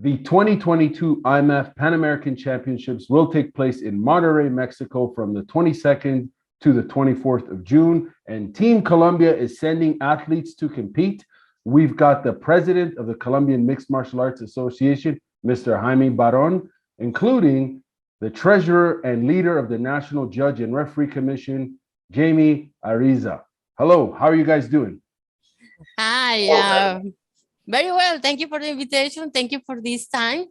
The 2022 IMMAF Pan American Championships will take place in Monterrey, Mexico from the 22nd to the 24th of June, and Team Colombia is sending athletes to compete. We've got the president of the Colombian Mixed Martial Arts Association, Mr. Jaime Baron, including the treasurer and leader of the National Judge and Referee Commission, Yeimy Ariza. Hello, how are you guys doing? Hi, very well. Thank you for the invitation. Thank you for this time.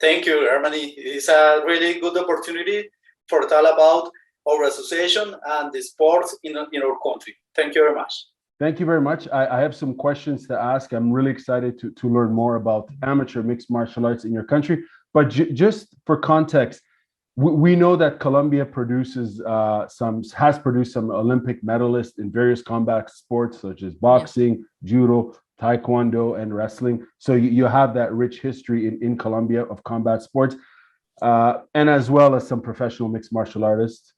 Thank you, Garmamie. It's a really good opportunity for talk about our association and the sports in our country. Thank you very much. Thank you very much. I have some questions to ask. I'm really excited to learn more about amateur mixed martial arts in your country. But just for context, we know that Colombia has produced some Olympic medalists in various combat sports such as boxing, judo, taekwondo, and wrestling. So you have that rich history in Colombia of combat sports, and as well as some professional mixed martial artists.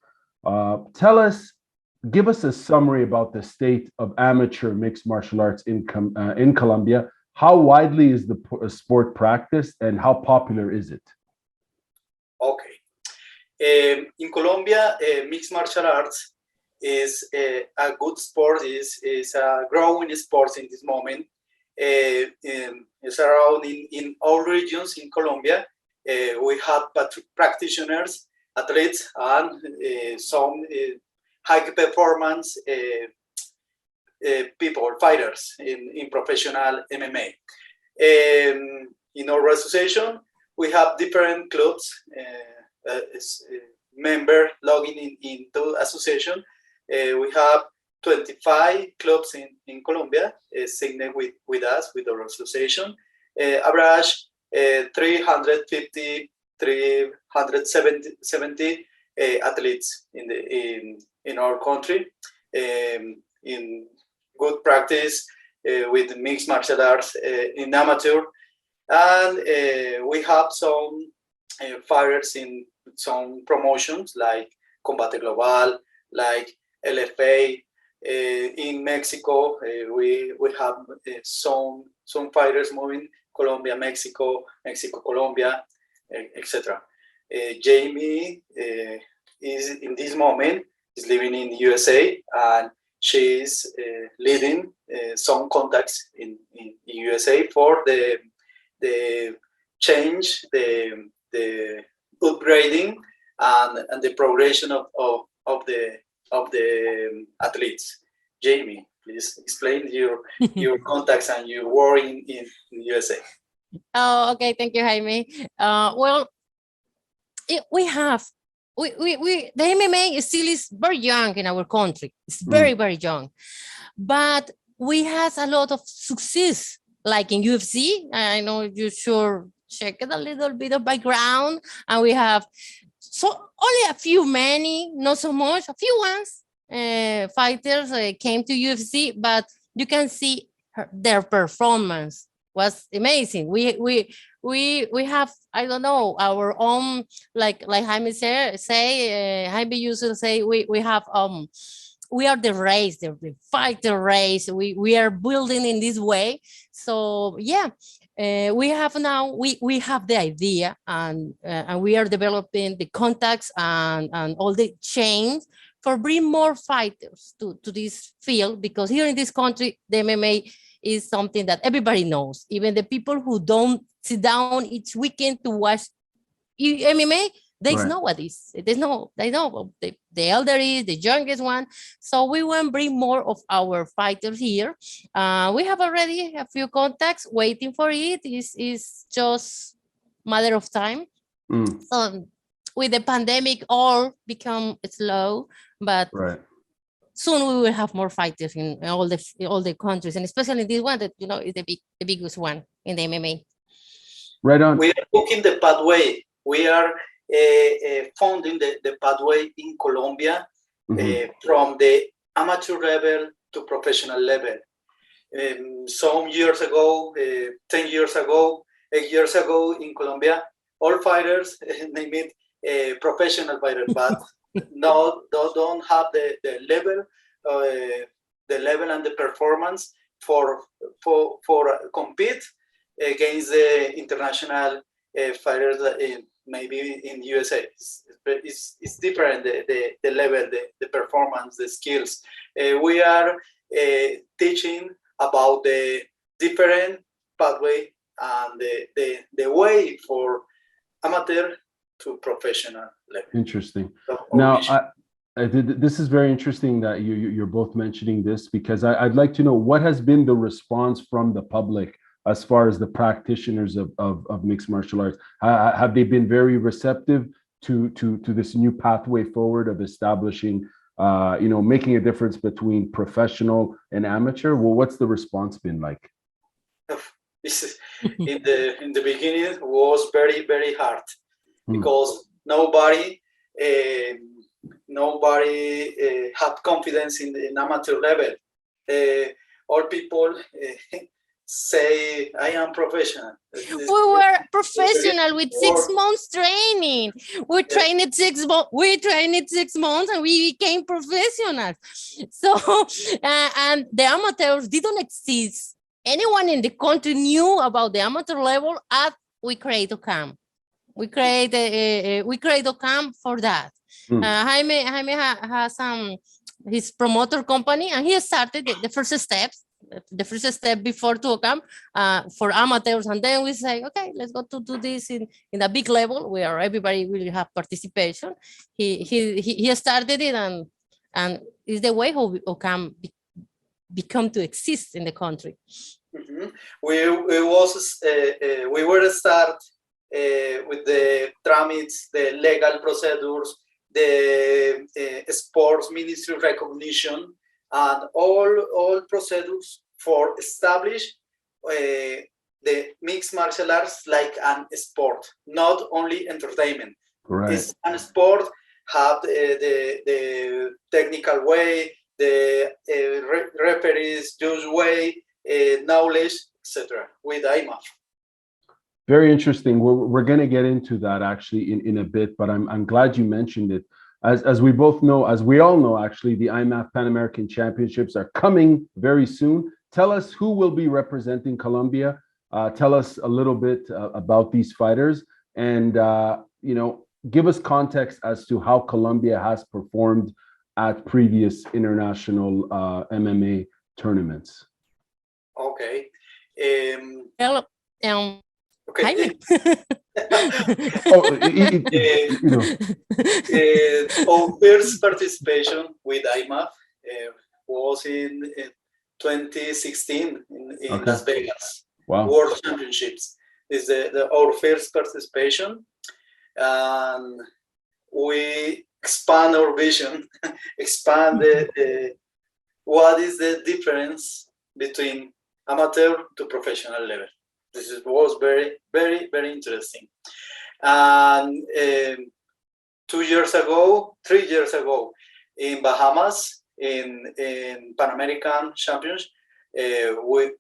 Give us a summary about the state of amateur mixed martial arts in Colombia. How widely is the sport practiced, and how popular is it? Okay. In Colombia, mixed martial arts is a good sport, is a growing sport in this moment. It's around in all regions in Colombia. We have practitioners, athletes, and some high performance people, fighters in professional MMA. In our association, we have different clubs. Member logging into association. We have 25 clubs in Colombia signed with us, with our association. Average 350, 370 athletes in our country. In good practice with mixed martial arts in amateur. And we have some fighters in some promotions like Combate Global, like LFA. In Mexico, we have some fighters moving Colombia, Mexico, Colombia, etc. Yeimy is in this moment is living in the USA, and she is leading some contacts in USA for the change, the upgrading and the progression of the athletes. Yeimy, please explain your contacts and your work in USA. Oh, okay. Thank you, Jaime. Well, the MMA still is very young in our country. It's very young, but we have a lot of success, like in UFC. I know you should check it a little bit of background, and we have only a few, many, not so much, a few ones fighters came to UFC, but you can see their performance was amazing. We have, I don't know, our own, like Jaime Jaime used to say, we have we are the race, the fighter race. We are building in this way. So yeah, we have now we have the idea, and we are developing the contacts and all the chains for bring more fighters to this field, because here in this country the MMA is something that everybody knows. Even the people who don't sit down each weekend to watch MMA, they know what it is. They know the elderly, the youngest one. So we want to bring more of our fighters here. We have already a few contacts waiting for it. Is just matter of time. So with the pandemic, all become slow, but soon we will have more fighters in all the countries, and especially this one that is the biggest one in the MMA. Right on. We are booking the pathway. We are funding the pathway in Colombia from the amateur level to professional level. Some years ago, 10 years ago, 8 years ago in Colombia, all fighters they meet professional fighters, but no, don't have the level and the performance for compete against the international fighters maybe in USA. It's different, the level, the performance, the skills. We are teaching about the different pathway and the way for amateur to professional level. Interesting. Now, this is very interesting that you're both mentioning this, because I'd like to know what has been the response from the public as far as the practitioners of mixed martial arts. Have they been very receptive to this new pathway forward of establishing, making a difference between professional and amateur? Well, what's the response been like? In the beginning was very, very hard, because nobody had confidence in the amateur level. All people say, I am professional. We were professional with 6 months training. We trained 6 months and we became professionals. So, and the amateurs didn't exist. Anyone in the country knew about the amateur level, and we created OCAMM. We created OCAMM for that. Jaime has his promoter company, and he started the first steps. The first step before to OCAMM for amateurs, and then we say, okay, let's go to do this in a big level where everybody will have participation. He started it, and is the way how OCAMM become to exist in the country. We were start with the tramits, the legal procedures, the sports ministry recognition, and all procedures for establish the mixed martial arts like an sport, not only entertainment. Right. It's a sport, have the technical way, the referees use way, knowledge, etc. with IMMAF. Very interesting. We're going to get into that actually in a bit, but I'm glad you mentioned it. As we both know, as we all know, actually, the IMMAF Pan American Championships are coming very soon. Tell us who will be representing Colombia. Tell us a little bit about these fighters, and give us context as to how Colombia has performed at previous international MMA tournaments. Okay. Hello. Okay. Our first participation with IMMAF was in 2016 in Las Vegas. Wow. World Championships. This is our first participation, and we expand our vision, expand what is the difference between amateur to professional level. This was very, very, very interesting. And 3 years ago, in Bahamas, in Pan American Championships, we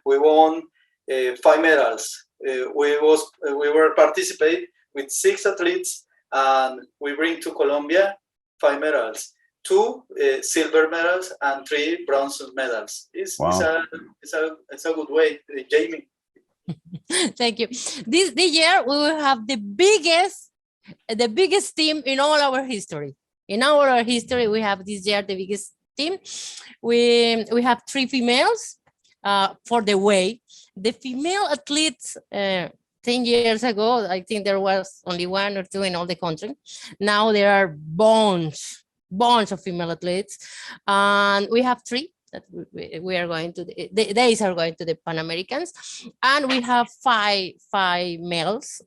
won 5 medals. We were participate with 6 athletes, and we bring to Colombia 5 medals. 2 silver medals and 3 bronze medals. It's a good way, Jaime. Thank you. This year we will have the biggest team in all our history. In our history, we have this year the biggest team. We have 3 females for the weight. The female athletes 10 years ago, I think there was only 1 or 2 in all the country. Now there are bunch of female athletes, and we have 3 that we are going to they are going to the Pan Americans, and we have five males.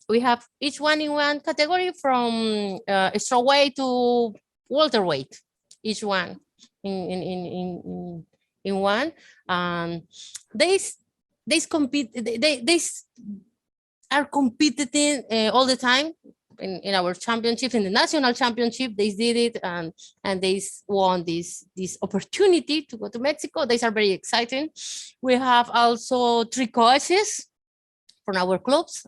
We have each one in one category, from strawweight to welterweight, each one in one. They are competing all the time in our championship, in the national championship. They did it, and they won this opportunity to go to Mexico. These are very exciting. We have also 3 coaches from our clubs.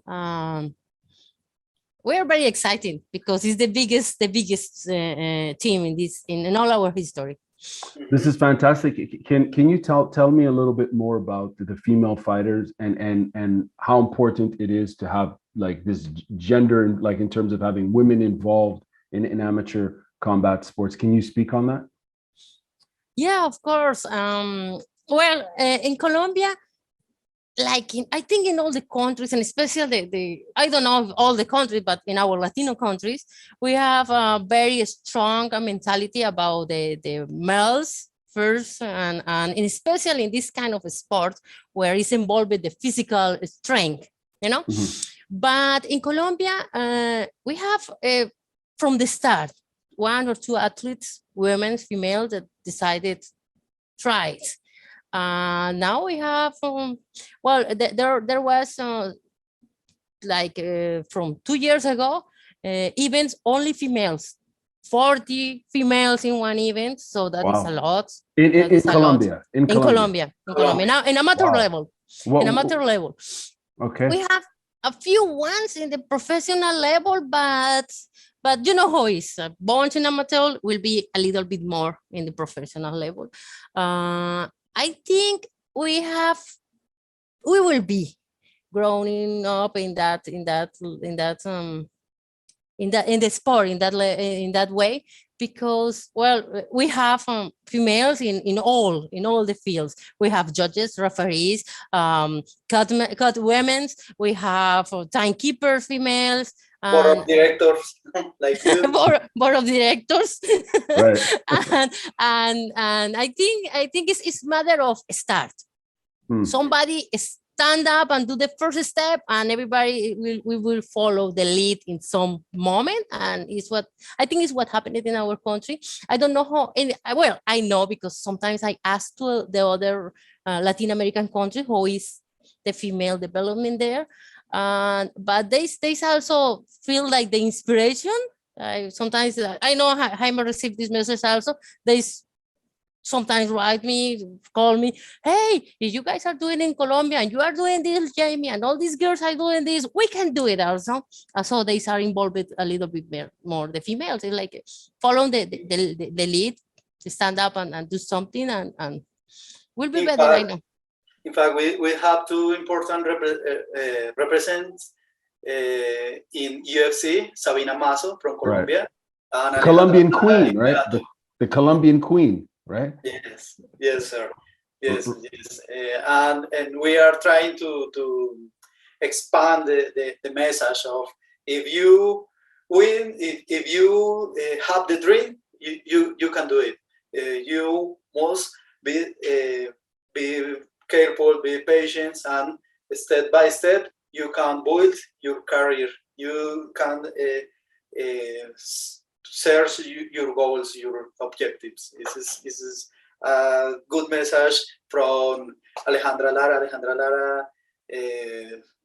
We are very excited because it's the biggest team in all our history. This is fantastic. Can you tell me a little bit more about the female fighters and how important it is to have like this gender, like in terms of having women involved in amateur combat sports? Can you speak on that? Yeah, of course. Well, in Colombia, like I think in all the countries, and especially the I don't know if all the countries, but in our Latino countries, we have a very strong mentality about the males first, and especially in this kind of a sport where it's involved with the physical strength, you know. But in Colombia, we have from the start 1 or 2 athletes, women, female, that decided try it. Now we have, well, there was like from 2 years ago, events only females, 40 females in one event. So that is a lot. In Colombia. In Colombia. Now in amateur level. In amateur level. Okay. We have a few ones in the professional level, but you know how it is. A bunch in amateur will be a little bit more in the professional level. I think we will be growing up in the sport in that way, because well, we have females in all the fields. We have judges, referees, cut women. We have timekeepers, females. Board of directors, like you. board of directors. Right. and I think it's matter of start. Somebody stand up and do the first step, and everybody will follow the lead in some moment, and it's what I think is what happened in our country. I don't know how. Well, I know because sometimes I ask to the other Latin American country how is the female development there. But they also feel like the inspiration. Sometimes I know Jaime received this message also. They sometimes write me, call me, hey, if you guys are doing in Colombia and you are doing this, Jaime, and all these girls are doing this, we can do it also. So they are involved with a little bit more. The females, it's like follow the lead, to stand up and do something, and we'll be better right now. In fact, we have 2 important representatives in UFC, Sabina Mazo from Colombia. Right. And Colombian queen, right? The Colombian queen, right? Yes, sir. Yes. And we are trying to expand the message of if you win, if you have the dream, you can do it. You must be careful, be patient, and step by step, you can build your career. You can search your goals, your objectives. This is a good message from Alejandra Lara. Alejandra Lara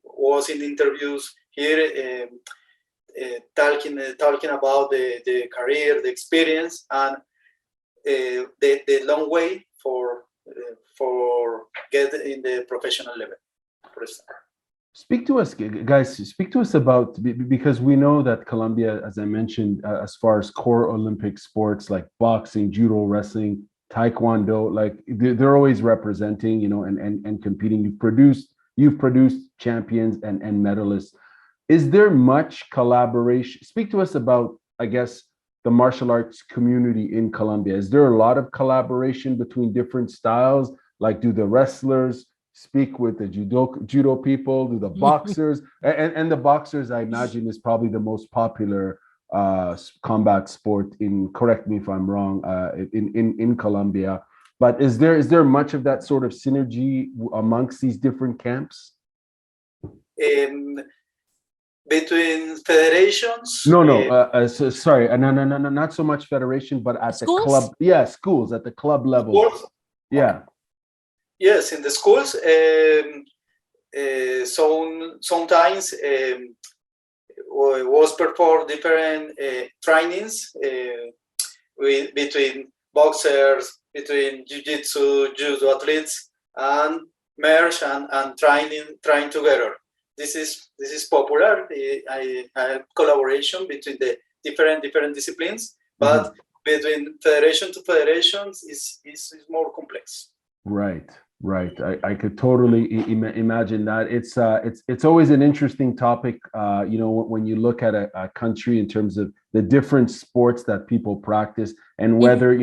was in interviews here, talking about the career, the experience, and the long way for get in the professional level. Speak to us, guys. Speak to us about, because we know that Colombia, as I mentioned, as far as core Olympic sports like boxing, judo, wrestling, taekwondo, like they're always representing, and competing. You've produced champions and medalists. Is there much collaboration? Speak to us about, I guess, the martial arts community in Colombia. Is there a lot of collaboration between different styles? Like, do the wrestlers speak with the judo people? Do the boxers? and the boxers, I imagine, is probably the most popular combat sport correct me if I'm wrong, in Colombia. But is there much of that sort of synergy amongst these different camps? Between federations? No. Sorry, no, not so much federation, but at schools? The club. Yeah, schools at the club level. Schools? Yeah. Yes, in the schools. Sometimes was performed different trainings between boxers, between jiu-jitsu, judo athletes, and merge and trying together. This is popular. I have collaboration between the different disciplines, but between federation to federations is more complex. Right. I could totally imagine that. It's always an interesting topic, when you look at a country in terms of the different sports that people practice and whether,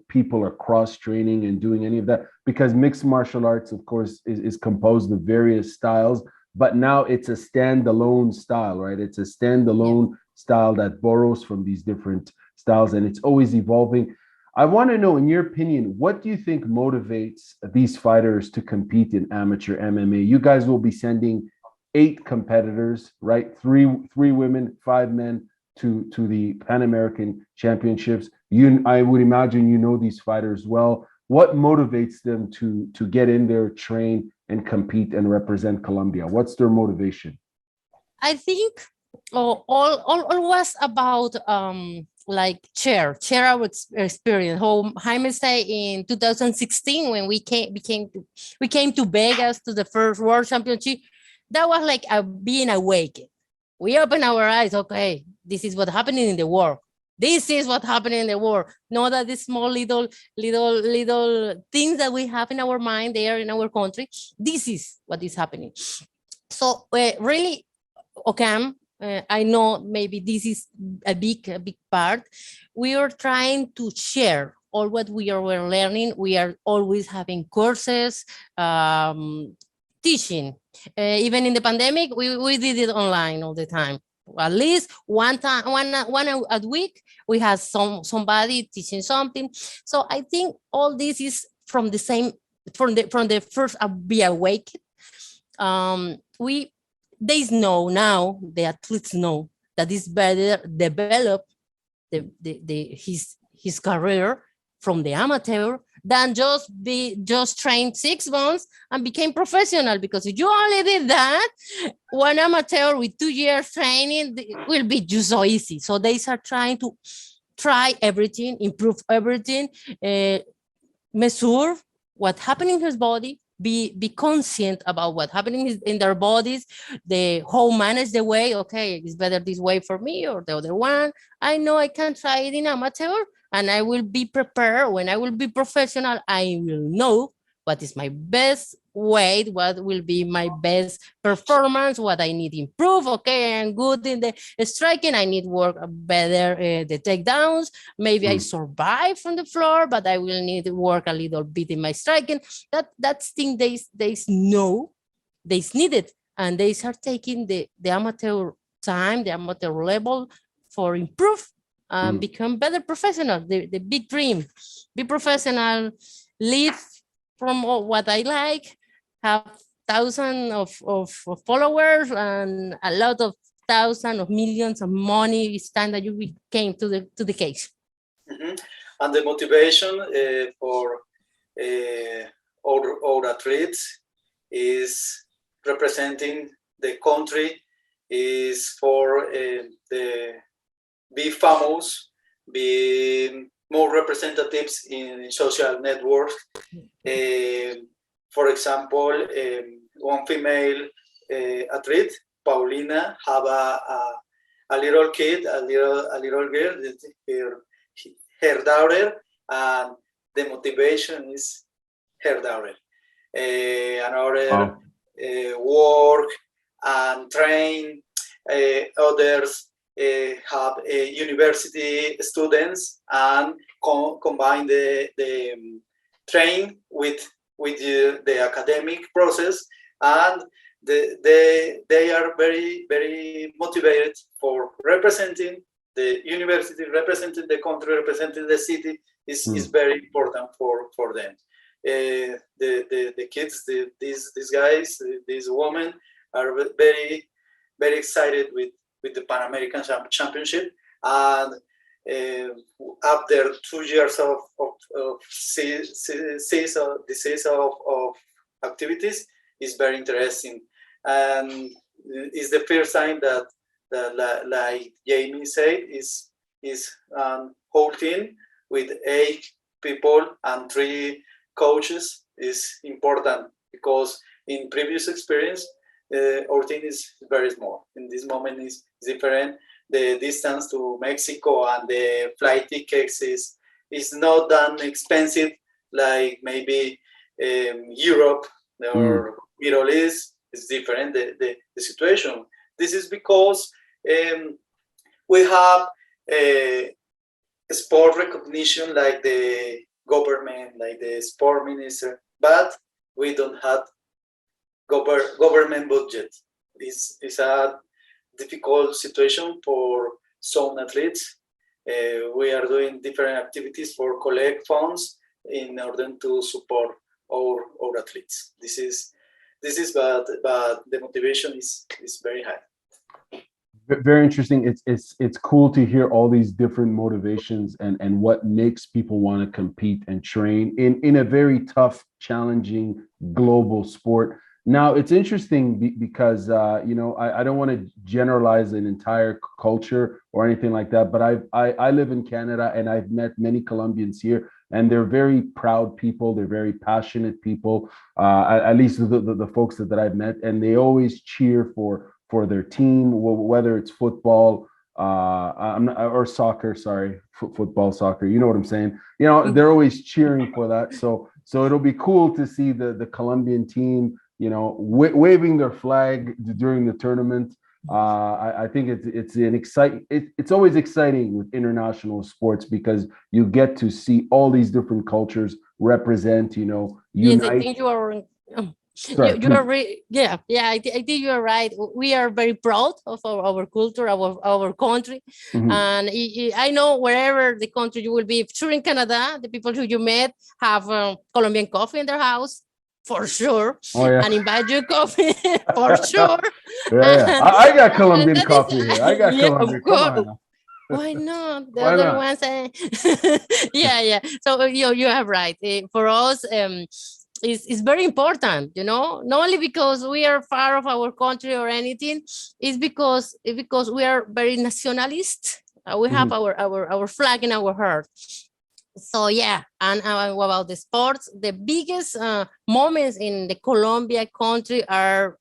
people are cross-training and doing any of that, because mixed martial arts, of course, is composed of various styles, but now it's a standalone style, right? It's a standalone style that borrows from these different styles, and it's always evolving. I want to know, in your opinion, what do you think motivates these fighters to compete in amateur MMA? You guys will be sending 8 competitors, right? Three women, 5 men to the Pan American Championships. I would imagine these fighters well. What motivates them to get in there, train, and compete and represent Colombia? What's their motivation? I think all was about share our experience. How Jaime say in 2016 when we came to Vegas to the first World Championship, that was like being awakened. We open our eyes. Okay, this is what's happening in the world. This is what's happening in the world. Not that the small little things that we have in our mind there in our country. This is what is happening. So really, OCAMM. I know maybe this is a big part. We are trying to share all what we're learning. We are always having courses, teaching. Even in the pandemic, we did it online all the time. At least one a week, we have somebody teaching something. So I think all this is from the first Be Awake. The athletes know that it's better develop his career from the amateur than just train 6 months and became professional. Because if you only did that, one amateur with 2 years training, it will be just so easy. So they are trying to try everything, improve everything, measure what happening in his body, be conscient about what happening in their bodies, how manage the way. Okay, it's better this way for me or the other one. I know I can try it in amateur, and I will be prepared. When I will be professional, I will know what is my best weight, what will be my best performance, what I need to improve. Okay, I'm good in the striking. I need work better the takedowns. Maybe I survive from the floor, but I will need to work a little bit in my striking. That's thing they know, they need it, and they start taking the amateur time, the amateur level for improve and become better professional. The big dream, be professional, live from what I like, have thousands of followers and a lot of thousands of millions of money each time that you came to the case. And the motivation for our athletes is representing the country, is for the be famous, be more representatives in social networks. For example, one female athlete, Paulina, have a little kid, a little girl, her daughter, and the motivation is her daughter. Another work and train, others have university students and combine the train with the academic process, and they are very, very motivated for representing the university, representing the country, representing the city is very important for them. The kids, these guys, these women are very, very excited with the Pan American Championship, and after 2 years of activities is very interesting, and it's the first time that like Yeimy said, is whole team with 8 people and 3 coaches is important, because in previous experience our team is very small. In this moment is different. the distance to Mexico and the flight tickets is not that expensive like maybe Europe or Middle East. Is different, the situation. This is because we have sport recognition like the government, like the sport minister, but we don't have government budget. It's a difficult situation for some athletes. We are doing different activities for collect funds in order to support our athletes. This is but the motivation is very high. Very interesting. It's cool to hear all these different motivations and what makes people want to compete and train in a very tough, challenging global sport. Now it's interesting because you know, I don't want to generalize an entire culture or anything like that, but I live in Canada and I've met many Colombians here, and they're very proud people. They're very passionate people, at least the folks that I've met, and they always cheer for their team, whether it's football or soccer. Sorry, football, soccer. You know what I'm saying? You know, they're always cheering for that. So it'll be cool to see the Colombian team, you know, waving their flag during the tournament. I think it's always exciting with international sports because you get to see all these different cultures represent, you know, unite. Yes, I think you are. You are yeah. I think you are right. We are very proud of our culture, our country, and I know wherever the country you will be. If you're in Canada, the people who you met have Colombian coffee in their house. For sure. Oh, yeah. And invite you coffee for sure. Yeah. I got Colombian coffee here. I got Colombian. Come on. Why not? The Why other not? ones, yeah. So you have right. For us, it's very important, you know, not only because we are far of our country or anything, it's because we are very nationalist. We have our flag in our heart. So yeah, and about the sports, the biggest moments in the Colombia country are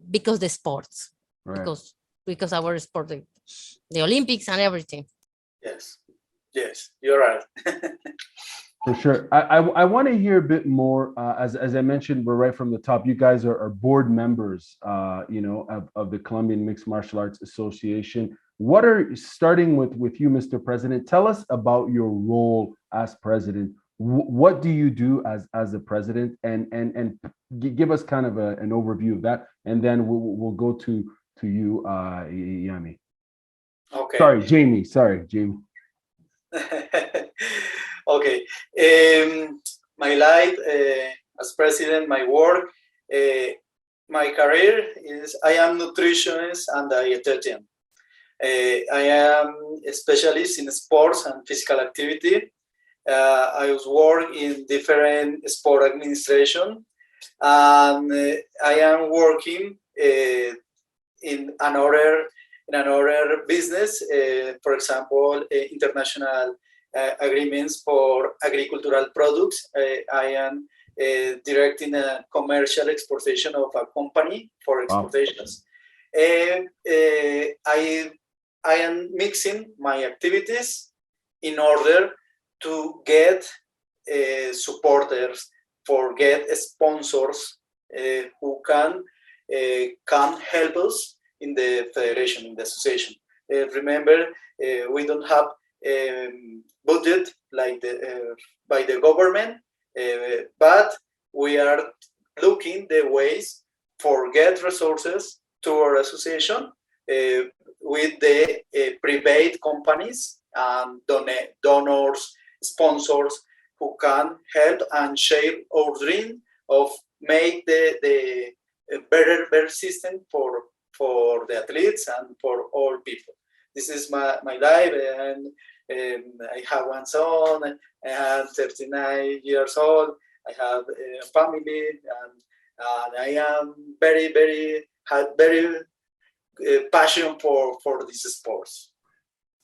because the sports, right. because our sport, the Olympics and everything. Yes, you're right. For sure. I want to hear a bit more. As I mentioned, we're right from the top. You guys are board members, you know, of the Colombian Mixed Martial Arts Association. Starting with you, Mr. President, tell us about your role as president. What do you do as a president, and give us kind of an overview of that, and then we'll go to you, Yeimy. Okay. Sorry, Jaime. Okay. My life as president, my work, my career is I am nutritionist and dietitian. I am a specialist in sports and physical activity. I was work in different sport administration, and I am working in another business. For example, international agreements for agricultural products. I am directing a commercial exportation of a company for exportations. I am mixing my activities in order to get supporters, get sponsors who can help us in the federation, in the association. Remember, we don't have budget like by the government, but we are looking the ways for get resources to our association with the private companies and donors, sponsors who can help and share our dream of make the better system for the athletes and for all people. This is my life, and I have one son. I have 39 years old. I have a family, and I am very passion for these sports.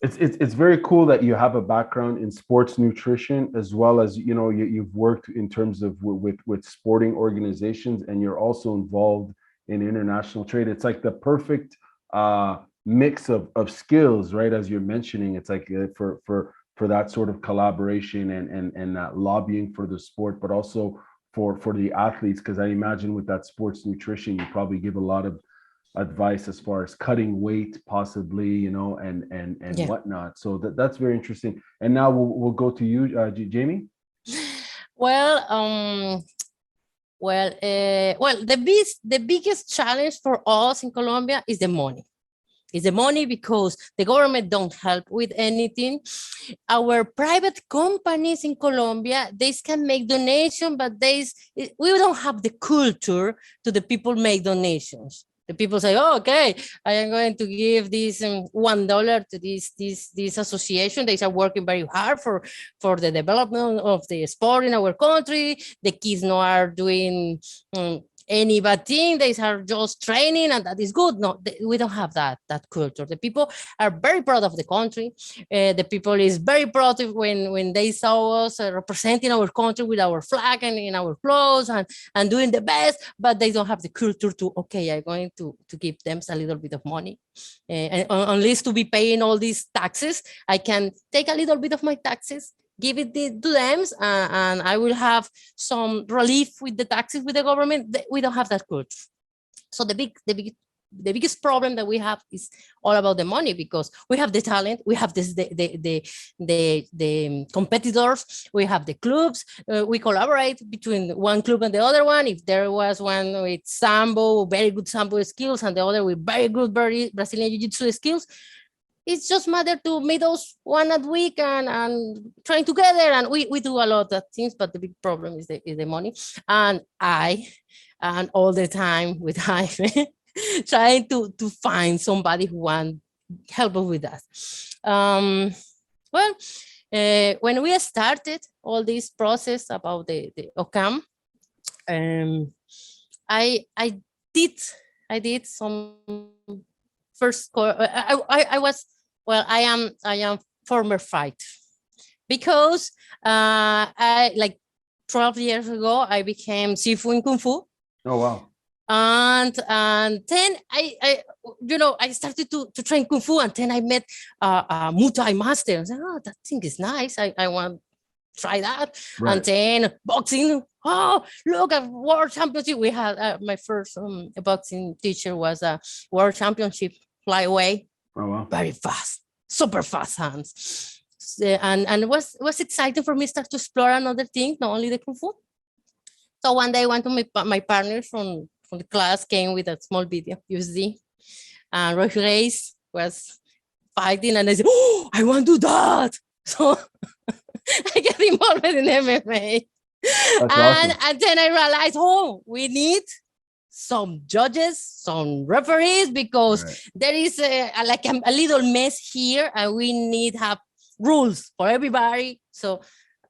It's very cool that you have a background in sports nutrition, as well as, you know, you've worked in terms of with sporting organizations, and you're also involved in international trade. It's like the perfect mix of skills, right? As you're mentioning, it's like for that sort of collaboration and that lobbying for the sport, but also for the athletes, because I imagine with that sports nutrition, you probably give a lot of advice as far as cutting weight, possibly, you know, and Yeah. whatnot. So that's very interesting. And now we'll go to you, Jaime. Well, the biggest challenge for us in Colombia is the money. Is the money because the government don't help with anything. Our private companies in Colombia, they can make donation, but we don't have the culture to the people make donations. The people say, oh, okay, I am going to give this $1 to this association. They are working very hard for the development of the sport in our country. The kids now are doing any bad thing. They are just training, and that is good. No, we don't have that culture. The people are very proud of the country. The people is very proud of when they saw us representing our country with our flag and in our clothes and doing the best, but they don't have the culture to, okay, I'm going to give them a little bit of money. And unless to be paying all these taxes, I can take a little bit of my taxes, give it to them, and I will have some relief with the taxes with the government. We don't have that culture. So the biggest problem that we have is all about the money, because we have the talent, we have the competitors, we have the clubs, we collaborate between one club and the other one. If there was one with sambo, very good sambo skills, and the other with very good Brazilian jiu-jitsu skills, it's just matter to meet those one a week and train together, and we do a lot of things. But the big problem is the money, and all the time with Jaime trying to find somebody who want help us with that. When we started all this process about the OCAMM, I did some first. I am former fighter, because I, like 12 years ago, I became Sifu in Kung Fu. Oh, wow. And then I started to train Kung Fu, and then I met a Muay Thai master. I said, oh, that thing is nice. I want to try that. Right. And then boxing. Oh, look at World Championship. We had my first boxing teacher was a World Championship flyweight. Oh, wow. Very fast, super fast hands. And it was exciting for me to start to explore another thing, not only the Kung Fu. So one day I went to my partner from the class came with a small video, USD. And Roy Grace was fighting, and I said, oh, I want to do that. So I get involved in MMA. Awesome. And then I realized, oh, we need some judges, some referees, because there is a little mess here, and we need to have rules for everybody. So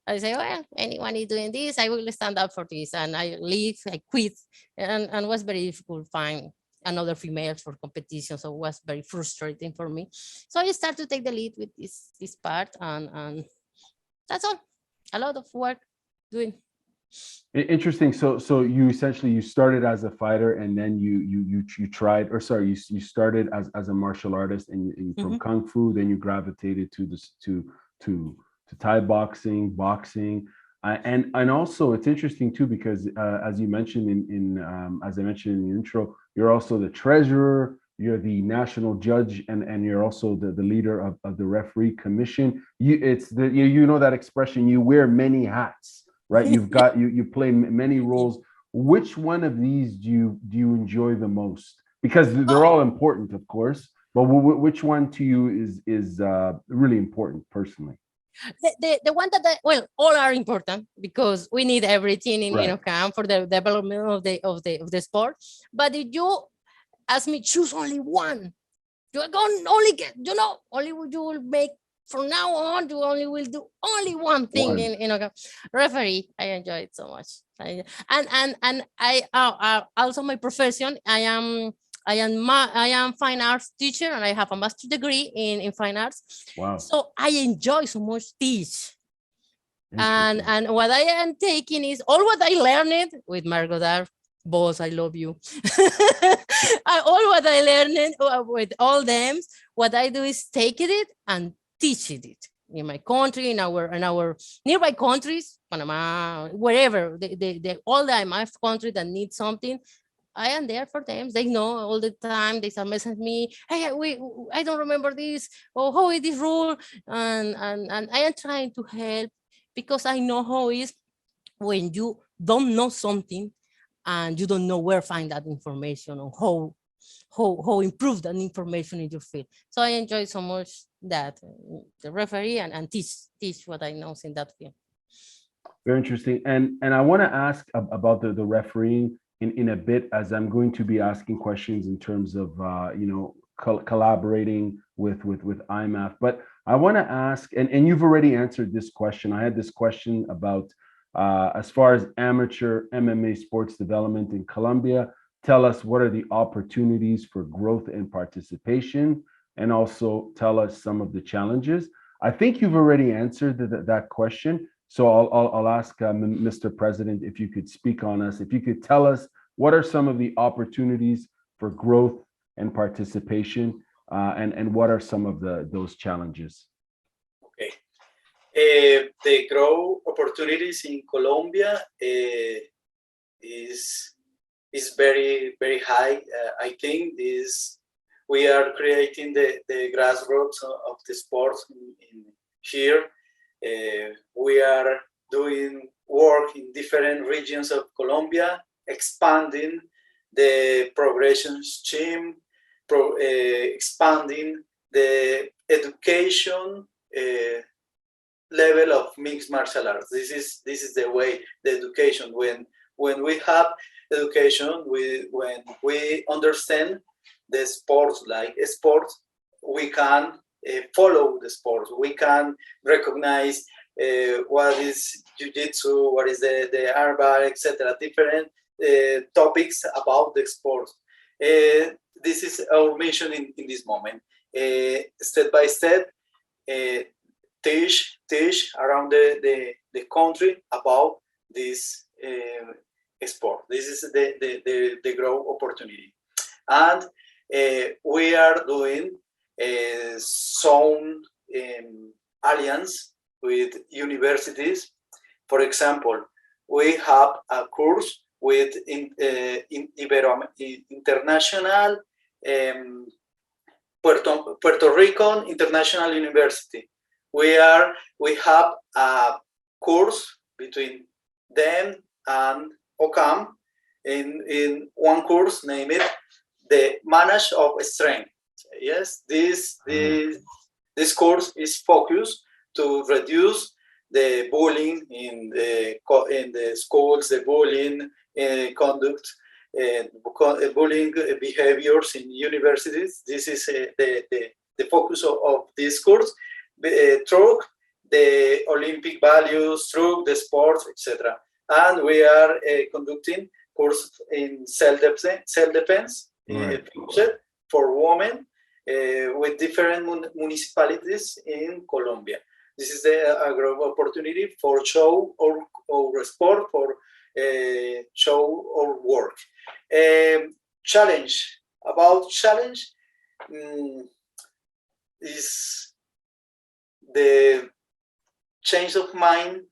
I say, well, anyone is doing this, I will stand up for this. And I leave, I quit, and it was very difficult to find another female for competition. So it was very frustrating for me. So I started to take the lead with this part, and that's all. A lot of work doing. Interesting. So you essentially started as a fighter, and then you tried, or sorry, you started as a martial artist, and you from Kung Fu, then you gravitated to this to Thai boxing, and also it's interesting too, because as you mentioned as I mentioned in the intro, you're also the treasurer, you're the national judge, and you're also the leader of the referee commission. You know that expression, you wear many hats, right? You play many roles. Which one of these do you enjoy the most? Because they're all important, of course, but which one to you is really important personally? The one that all are important, because we need everything in OCAMM for the development of the sport. But if you ask me choose only one, you're going only get only you will make from now on. You only will do only one thing in OCAMM. Referee. I enjoy it so much. And I also my profession. I am fine arts teacher, and I have a master's degree in fine arts. Wow. So I enjoy so much teach. And what I am taking is all what I learned with Margot Dar boss, I love you. All what I learned with all them, what I do is take it and teach it in my country, in our nearby countries, Panama, wherever, all the IMMAF country that need something, I am there for them. They know all the time. They start messaging me, hey, I don't remember this, or how is this rule? And I am trying to help because I know how it is when you don't know something and you don't know where find that information or how improve that information in your field. So I enjoy so much that the referee and teach what I know in that field. Very interesting. And I want to ask about the refereeing in a bit, as I'm going to be asking questions in terms of collaborating with IMMAF. But I want to ask, and you've already answered this question. I had this question about as far as amateur MMA sports development in Colombia. Tell us, what are the opportunities for growth and participation, and also tell us some of the challenges. I think you've already answered that question. So I'll ask Mr. President if you could speak on us, if you could tell us what are some of the opportunities for growth and participation, and what are some of those challenges? Okay. The growth opportunities in Colombia is very, very high. I think we are creating the grassroots of the sports in here. We are doing work in different regions of Colombia, expanding the progression scheme, expanding the education level of mixed martial arts. This is the way, the education. When we have education, when we understand the sports like sports, we can follow the sport. We can recognize what is jiu-jitsu, what is the armbar, etc. Different topics about the sport. This is our mission in this moment. Step by step, teach around the country about this sport. This is the growth opportunity. And we are doing some alliance with universities. For example, we have a course with International Puerto Rican International University. We have a course between them and OCAMM in one course named the Manage of Strength. Yes, this course is focused to reduce the bullying in the schools, the bullying conduct, bullying behaviors in universities. This is the focus of this course through the Olympic values, through the sports, etc. And we are conducting course in self-defense Right. for women with different municipalities in Colombia. This is a great opportunity for show or sport, for show or work. Challenge is the change of mind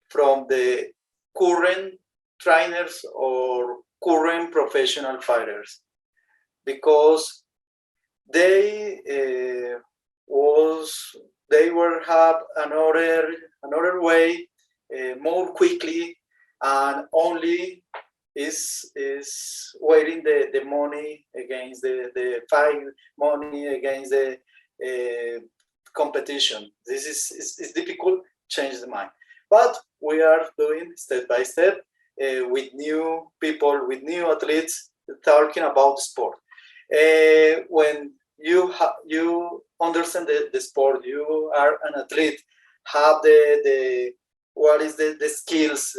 from the current trainers or current professional fighters, because they have another way, more quickly, and only is waiting the money against the fight, money against the competition. This is difficult. Change the mind, but we are doing step by step with new people, with new athletes, talking about sport. When you understand the sport, you are an athlete, have what is the skills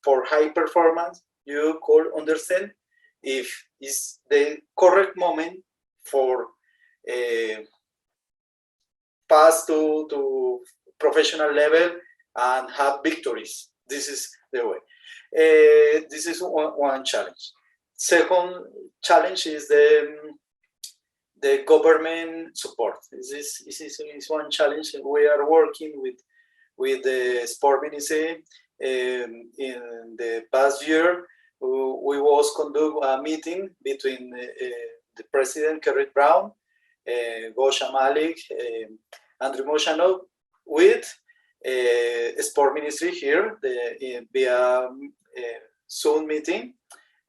for high performance, you could understand if it's the correct moment for pass to professional level and have victories. This is the way. This is one challenge. Second challenge is the government support. This is one challenge. We are working with the sport ministry. In the past year, we was conduct a meeting between the president, Kerry Brown, Gosha Malik, Andrew Moshanov, with sport ministry here via Zoom meeting,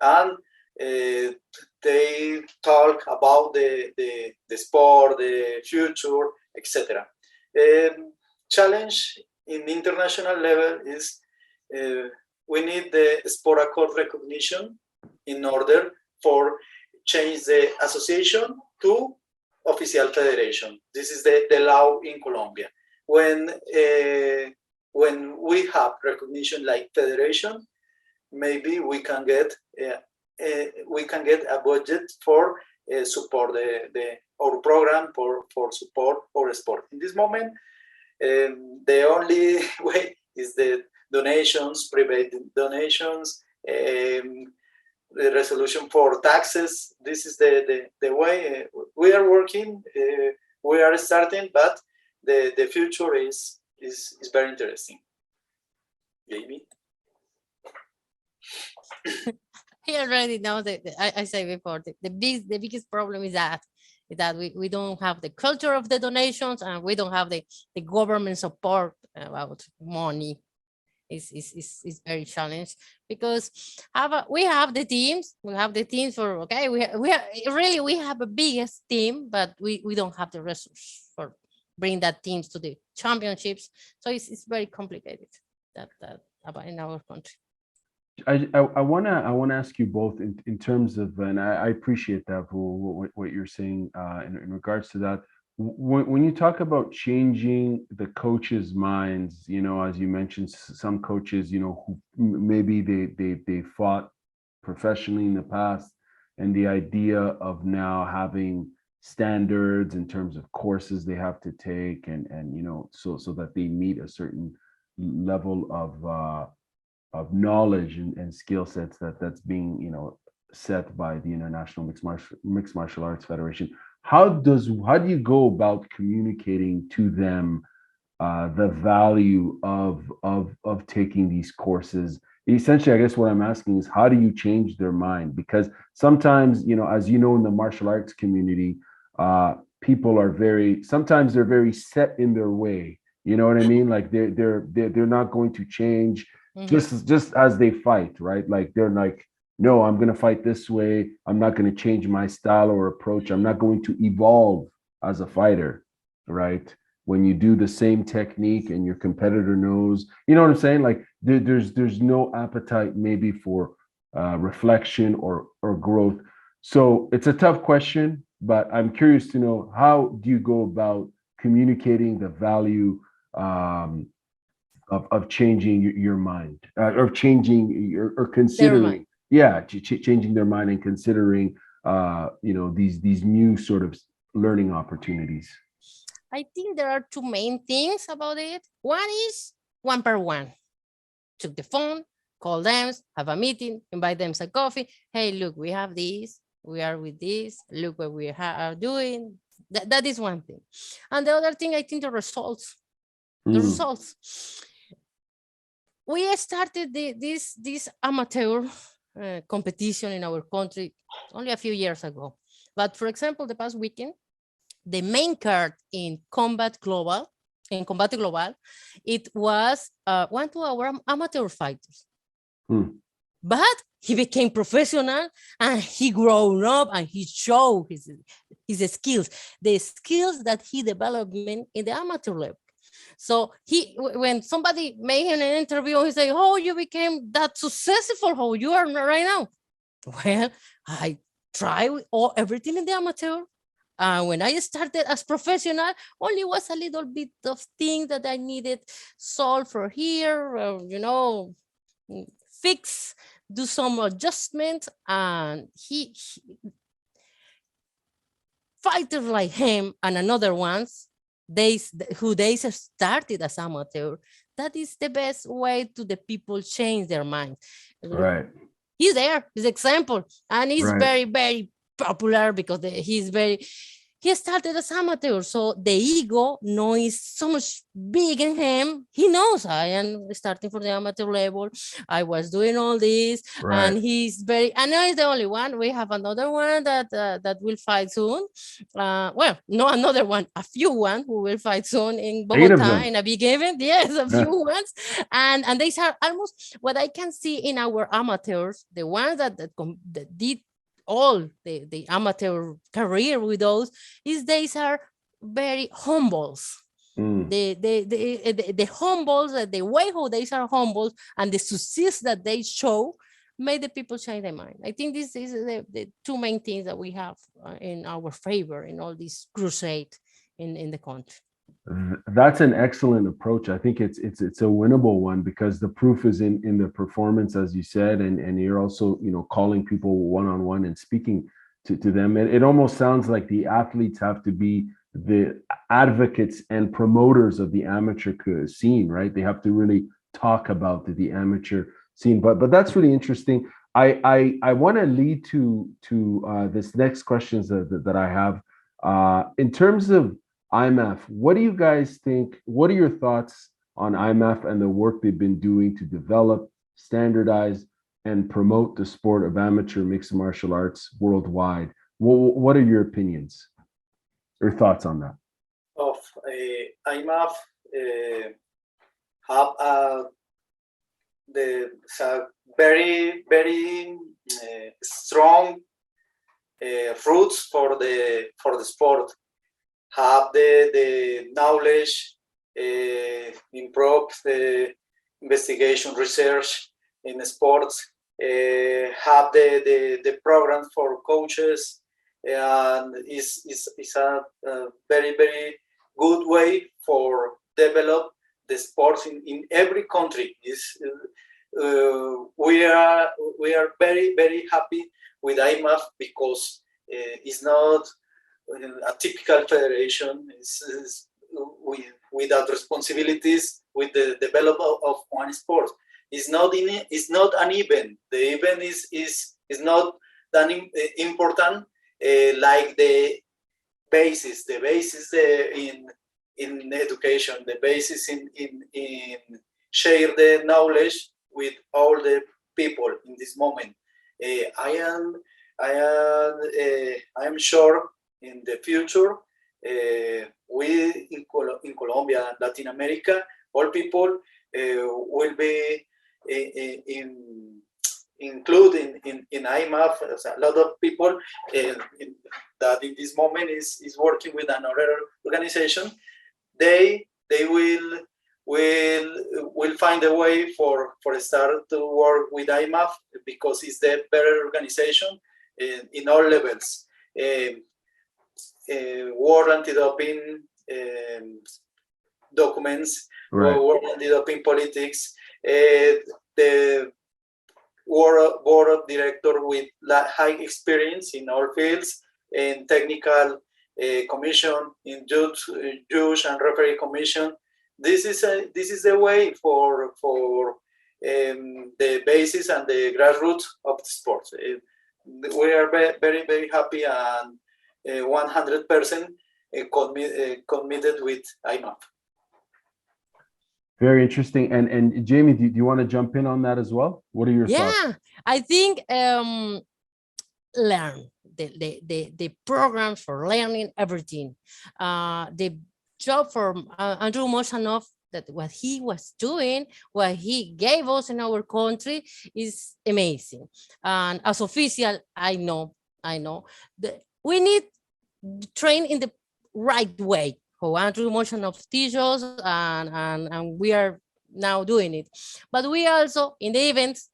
and they talk about the sport, the future, etc. Challenge in international level is we need the sport accord recognition in order for change the association to official federation. This is the law in Colombia. When we have recognition like federation, maybe we can get a budget for support our program for support our sport. In this moment, the only way is the donations, private donations, the resolution for taxes. This is the way we are working. We are starting, but the future is very interesting. Yeimy? He already knows that. I said before, the biggest problem is that we don't have the culture of the donations, and we don't have the government support about money. Is very challenging, because we have the teams. We have the teams for, okay, we have a biggest team, but we don't have the resources for bring that teams to the championships. So it's very complicated that about in our country. I want to ask you both in terms of, and I appreciate that, what you're saying in regards to that. When you talk about changing the coaches' minds, you know, as you mentioned, some coaches, you know, who maybe they fought professionally in the past, and the idea of now having standards in terms of courses they have to take, and you know, so that they meet a certain level of knowledge and skill sets that's being, you know, set by the International Mixed Martial Arts Federation. How do you go about communicating to them the value of taking these courses? Essentially, I guess what I'm asking is, how do you change their mind? Because sometimes, you know, as you know, in the martial arts community, people are sometimes they're very set in their way. You know what I mean? Like they're not going to change just as they fight, right? Like they're like, no, I'm going to fight this way. I'm not going to change my style or approach. I'm not going to evolve as a fighter, right? When you do the same technique and your competitor knows, you know what I'm saying? Like there's no appetite maybe for reflection or growth. So it's a tough question, but I'm curious to know, how do you go about communicating the value of changing your mind, or changing or considering, changing their mind and considering, you know, these new sort of learning opportunities? I think there are two main things about it. One is 1-on-1. Took the phone, call them, have a meeting, invite them some coffee. Hey, look, we have this. We are with this. Look what we are doing. That is one thing. And the other thing, I think the results. The results. We started this amateur competition in our country only a few years ago. But for example, the past weekend, the main card in Combate Global, it was one to our amateur fighters. But he became professional, and he grown up, and he showed his skills, the skills that he developed in the amateur level. So when somebody made him an interview, he said, "Oh, you became that successful, how you are right now?" Well, I tried everything in the amateur. When I started as professional, only was a little bit of things that I needed solve for here, you know, fix, do some adjustment. And he fighters like him and another ones, they started as amateur, that is the best way to the people change their minds. Right. He's there, his example, and he's Right. very, very popular because he started as amateur, so the ego noise so much big in him. He knows I am starting from the amateur level. I was doing all this, Right. and he's very. I know he's the only one. We have another one that will fight soon. Well, no, another one, a few one who will fight soon in 8 of Bogota them. in a big event. Yes, a Yeah. few ones, and these are almost what I can see in our amateurs, the ones that did all the amateur career with those, is these are very humbles. Mm. The humbles, the way how they are humble and the success that they show made the people change their mind. I think this is the two main things that we have in our favor in all this crusade in the country. That's an excellent approach. I think it's a winnable one because the proof is in the performance, as you said, and you're also, you know, calling people one-on-one and speaking to them. It almost sounds like the athletes have to be the advocates and promoters of the amateur scene, right? They have to really talk about the amateur scene. But that's really interesting. I want to lead to this next questions that I have in terms of IMMAF. What do you guys think? What are your thoughts on IMMAF and the work they've been doing to develop, standardize, and promote the sport of amateur mixed martial arts worldwide? What are your opinions or thoughts on that? Of IMMAF have the very strong roots for the sport. Have the knowledge, improve the investigation research in sports, have the programs for coaches, and is a very good way for develop the sports in every country. We are very happy with IMMAF because it's not a typical federation, is without responsibilities with the development of one sport. It's not an event. The event is not that important like the basis in education, the basis in share the knowledge with all the people in this moment. I am sure in the future, we in Colombia and Latin America, all people will be included in IMMAF. A lot of people that in this moment is working with another organization. They will find a way for start to work with IMMAF because it's the better organization in all levels. World anti-doping documents, Right. World anti-doping politics, the board director with high experience in all fields, in technical commission, in judge and referee commission. This is the way for the basis and the grassroots of the sport. We are very happy and 100% committed with IMMAF. Very interesting. And Jaime, do you want to jump in on that as well? What are your thoughts? Yeah, I think learn the programs for learning everything. The job for Andrew Moshanov, that what he was doing, what he gave us in our country is amazing. And as official, I know we need to train in the right way. How Andrew Moshanov teaches us, and we are now doing it. But we also in the events,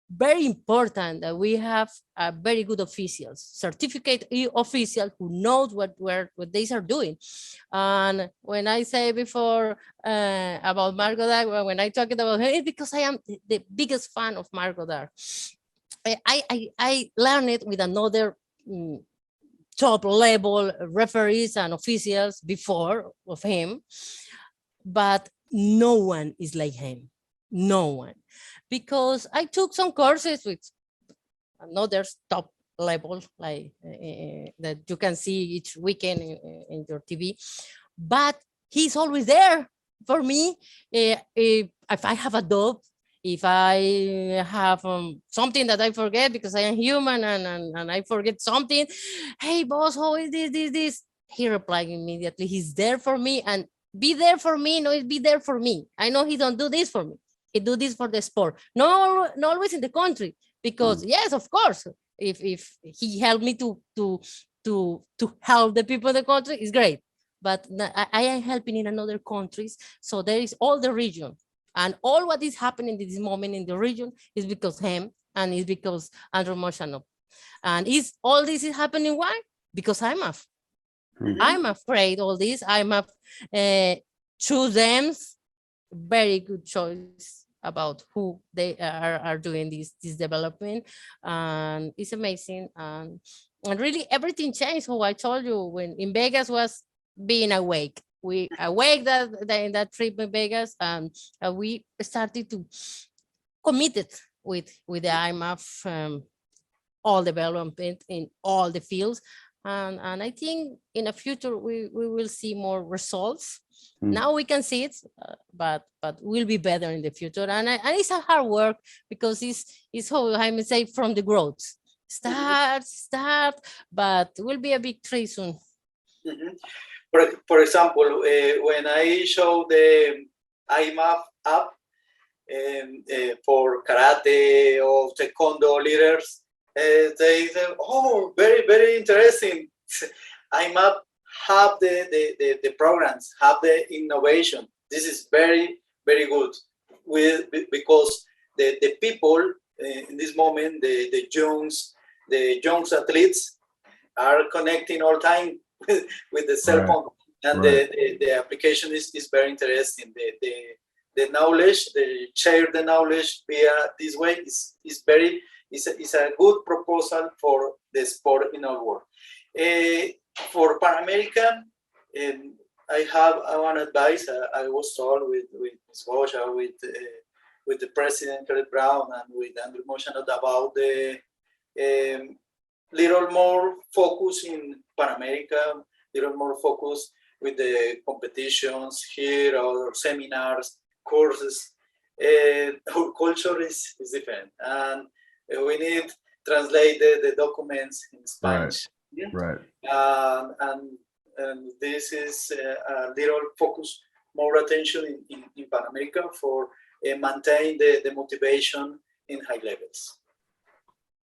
very important that we have a very good officials, certificate official who knows what they are doing. And when I say before about Marco Dar, when I talk about him, it's because I am the biggest fan of Marco Dar. I learned it with another top level referees and officials before of him, but no one is like him. No one. Because I took some courses with another top level, like that you can see each weekend in your TV, but he's always there for me. If I have a doubt, if I have something that I forget because I am human and I forget something, hey boss, how is this? He replied immediately. He's there for me, and be there for me, no, be there for me. I know he don't do this for me. He do this for the sport. No, not always in the country, because yes, of course, if he helped me to help the people in the country, is great. But I am helping in another countries, so there is all the region, and all what is happening in this moment in the region is because him, and it's because Andrew Moshano. And is all this is happening why? Because IMMAF. I'm afraid all this. IMMAF choose them, very good choice about who they are doing this development, and it's amazing. And really everything changed. How I told you, when in Vegas was being awake. We awake that in that trip in Vegas, and we started to committed with the IMMAF, all development in all the fields, and I think in the future we will see more results. Now we can see it, but will be better in the future, and it's a hard work, because it's how I say, from the growth. Start, but will be a big tree soon. For example, when I show the IMMAF app for karate or taekwondo leaders, they say, oh, very, very interesting. IMMAF have the programs, have the innovation. This is very, very good, because the people in this moment, the young athletes are connecting all time with the cell phone, and the application is very interesting. The knowledge, share the knowledge via this way is a good proposal for the sport in our world. For Pan American, I have one advice. I was told with Ms. Gosha, with the President Kenneth Brown, and with Andrew Moshano, about the little more focus in Pan America, little more focus with the competitions here or seminars, courses. Our culture is different, and we need translate the documents in Spanish. Right. And this is a little focus, more attention in Pan America for maintain the motivation in high levels.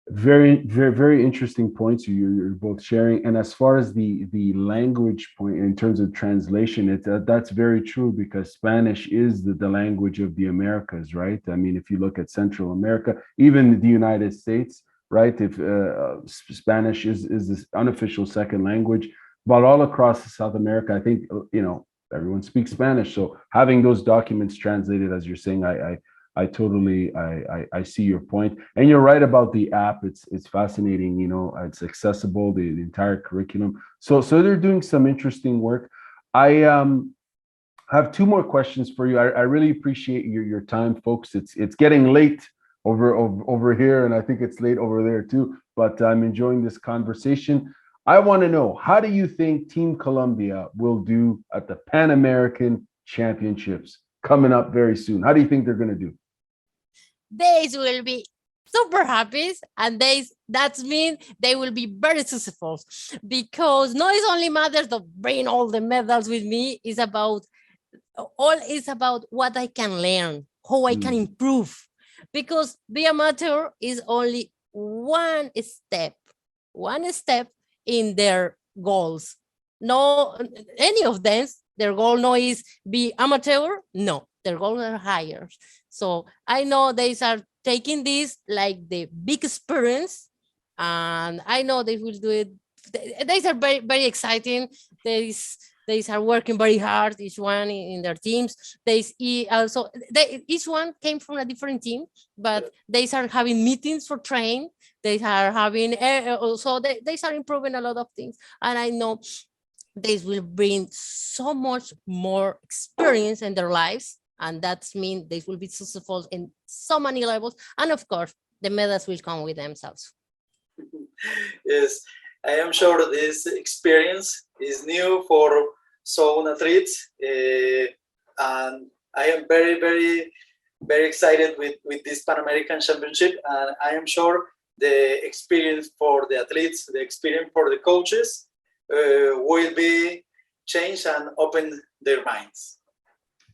Very, very, very interesting points you're both sharing. And as far as the language point in terms of translation, that's very true, because Spanish is the language of the Americas, right? I mean, if you look at Central America, even the United States, right? If Spanish is this unofficial second language, but all across South America, I think, everyone speaks Spanish. So having those documents translated, as you're saying, I totally see your point, and you're right about the app. It's fascinating. It's accessible, the entire curriculum. So they're doing some interesting work. I have two more questions for you. I really appreciate your time, folks. It's getting late over here, and I think it's late over there too. But I'm enjoying this conversation. I want to know, how do you think Team Colombia will do at the Pan American Championships coming up very soon? How do you think they're going to do? They will be super happy, and that means they will be very successful, because no, it's only matters of bring all the medals with me. It's about what I can learn, how I can improve, because the amateur is only one step in their goals. No, any of them, their goal no is be amateur. No, their goals are higher. So I know they are taking this like the big experience, and I know they will do it. They are very, very exciting. They are working very hard, each one in their teams. Each one came from a different team, but they are having meetings for train. They are having, so they are improving a lot of things. And I know they will bring so much more experience in their lives, and that means they will be successful in so many levels. And of course, the medals will come with themselves. Yes, I am sure this experience is new for some athletes, and I am very, very, very excited with this Pan American Championship, and I am sure the experience for the athletes, the experience for the coaches will be changed and open their minds.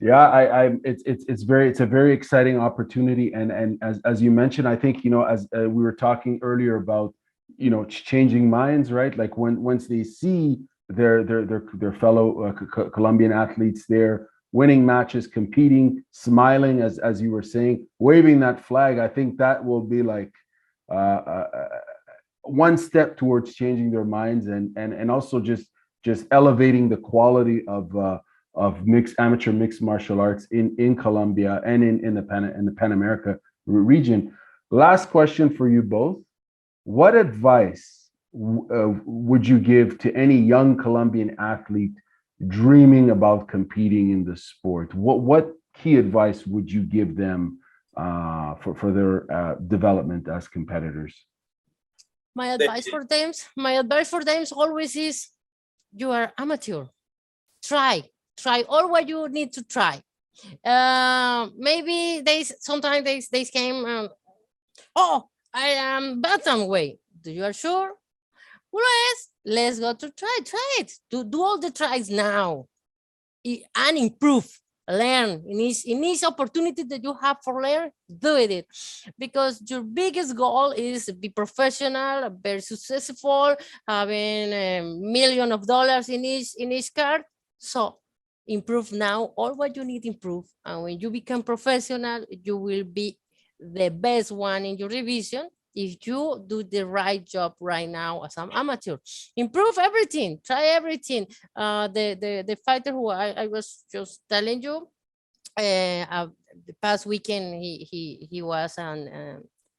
Yeah, it's a very exciting opportunity, and as you mentioned, I think, you know, as we were talking earlier about, you know, changing minds, right? Like once they see their fellow Colombian athletes there winning matches, competing, smiling, as you were saying, waving that flag, I think that will be like one step towards changing their minds, and also just elevating the quality of amateur mixed martial arts in Colombia and in the Pan America region. Last question for you both. What advice would you give to any young Colombian athlete dreaming about competing in the sport? What key advice would you give them for their development as competitors? My advice for them always is, you are amateur. Try all what you need to try. Maybe sometimes they came, oh, I am bantamweight. You are sure? Let's go to try it. Do all the tries now and improve. Learn in each opportunity that you have for learn, do it, because your biggest goal is be professional, very successful, having $1 million in each card. So improve now all what you need to improve, and when you become professional, you will be the best one in your division if you do the right job right now as an amateur. Improve everything, try everything. The fighter who I was just telling you, the past weekend he was on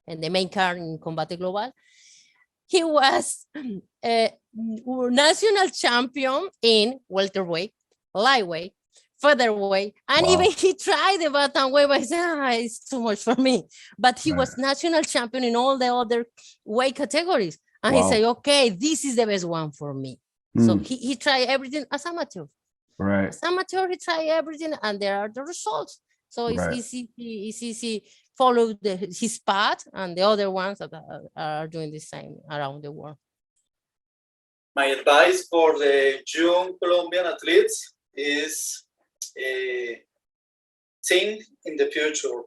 the main card in Combate Global. He was national champion in welterweight, lightweight, featherweight, and Wow. even he tried the bantamweight, but I said, it's too much for me. But he was national champion in all the other weight categories. And he said, okay, this is the best one for me. So he tried everything as amateur. Right. As amateur, he tried everything, and there are the results. So it's easy follow his path, and the other ones that are doing the same around the world. My advice for the young Colombian athletes is think in the future,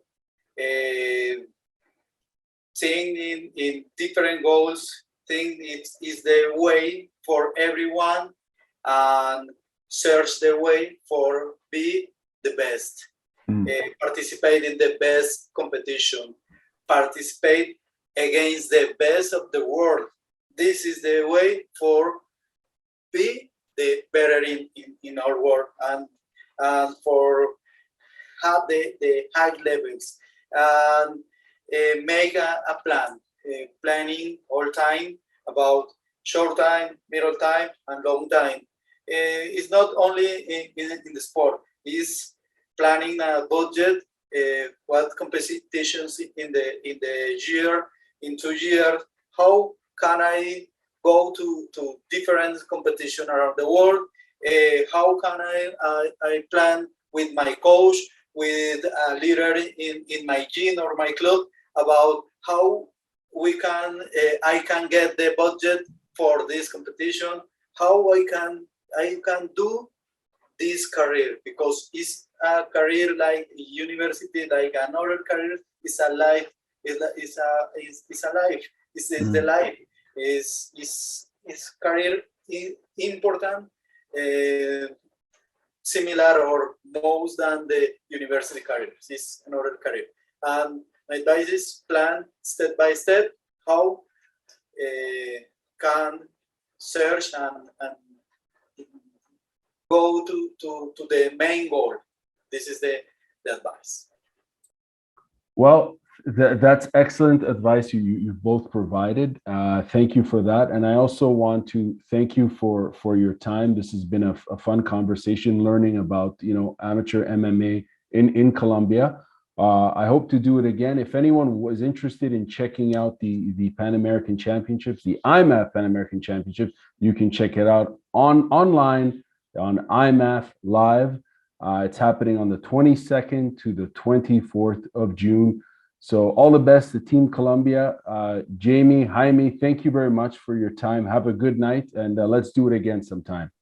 think in different goals, think it is the way for everyone, and search the way for be the best. Participate in the best competition, participate against the best of the world. This is the way for be the better in our work, and for have the high levels, and make a plan, planning all time about short time, middle time, and long time. It's not only in the sport, it's planning a budget, what competitions in the year, in 2 years, how can I go to different competition around the world, how can I plan with my coach, with a leader in my gym or my club, about how I can get the budget for this competition, how I can do this career, because it's a career like university, like another career. It's a life. It's a life. It's the life. Is career important, similar or most than the university career. It's another career. And my advice is plan step by step how can search and go to the main goal. This is the advice. Well, That's excellent advice you've both provided. Thank you for that. And I also want to thank you for your time. This has been a fun conversation, learning about, amateur MMA in Colombia. I hope to do it again. If anyone was interested in checking out the Pan American Championships, the IMMAF Pan American Championships, you can check it out online on IMMAF Live. It's happening on the 22nd to the 24th of June. So all the best to Team Colombia. Jaime, thank you very much for your time. Have a good night, and let's do it again sometime.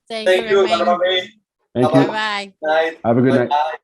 Thank you, Garmamie. Thank you. Bye-bye. Night. Have a good night. Bye.